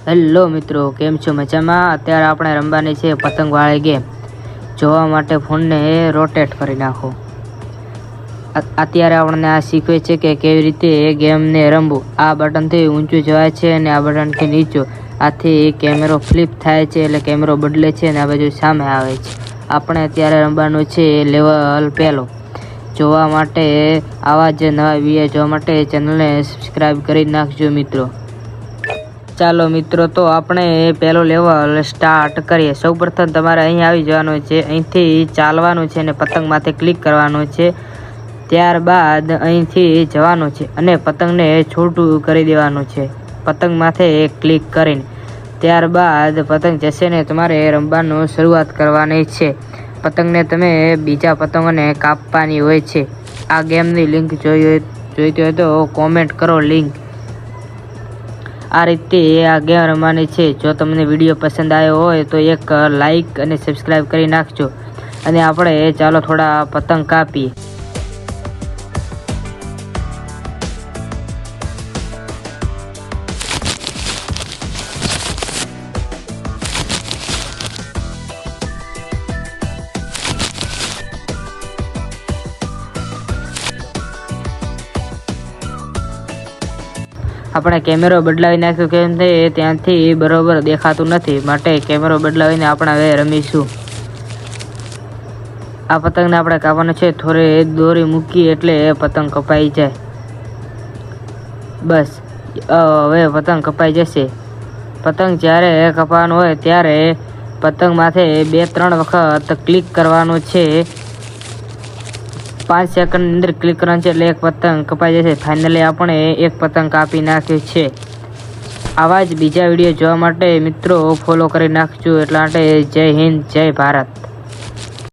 Hello મિત્રો, કેમ છો? મજામાં? અત્યારે આપણે રમવાની છે પતંગવાળી ગેમ. જોવા માટે ફોનને રોટેટ કરી નાખો. અત્યારે આપણને આ શીખવે છે કે કેવી રીતે ગેમને રમવું. આ બટનથી ઊંચું જવાય છે અને આ બટનથી નીચું. આથી કેમેરો ફ્લિપ થાય છે, એટલે કેમેરો બદલે છે અને આ બાજુ સામે આવે છે. આપણે અત્યારે રમવાનું છે લેવલ 1. જોવા માટે આવા જ નવા વિડીયો જોવા માટે ચેનલને સબસ્ક્રાઈબ કરી નાખજો મિત્રો. ચાલો મિત્રો, તો આપણે પહેલો લેવલ સ્ટાર્ટ કરીએ. સૌપ્રથમ તમારે અહીં આવી જવાનું છે. અહીંથી ચાલવાનું છે અને પતંગ માથે ક્લિક કરવાનું છે. ત્યારબાદ અહીંથી જવાનું છે અને પતંગને છોટું કરી દેવાનું છે પતંગ માથે ક્લિક કરીને. ત્યારબાદ પતંગ જશે ને તમારે રમવાનું શરૂઆત કરવાની છે. પતંગને તમે બીજા પતંગોને કાપવાની હોય છે. આ ગેમની લિંક જોઈતી હોય તો કોમેન્ટ કરો લિંક. આ રીતે આ ગેમ રમવાની છે. જો તમને વિડીયો પસંદ આવ્યો હોય તો એક લાઈક અને સબસ્ક્રાઈબ કરી નાખજો. અને આપણે ચાલો થોડા પતંગ કાપીએ. આપણે કેમેરો બદલાવી નાખ્યો કેમ તે ત્યાંથી બરોબર દેખાતું નથી, માટે કેમેરો બદલાવીને આપણે હવે રમીશું. આ પતંગને આપણે કાપવાનો છે. થોડી દોરી મૂકી એટલે પતંગ કપાઈ જાય. બસ હવે પતંગ કપાઈ જશે. પતંગ જ્યારે કપાવાનું હોય ત્યારે પતંગ માથે 2-3 વખત ક્લિક કરવાનું છે. 5 સેકન્ડની અંદર ક્લિક કરવાનું છે એટલે એક પતંગ કપાઈ જશે. ફાઇનલી આપણે એક પતંગ કાપી નાખ્યું છે. આવા જ બીજા વિડીયો જોવા માટે મિત્રો ફોલો કરી નાખજો. એટલા માટે જય હિન્દ, જય ભારત.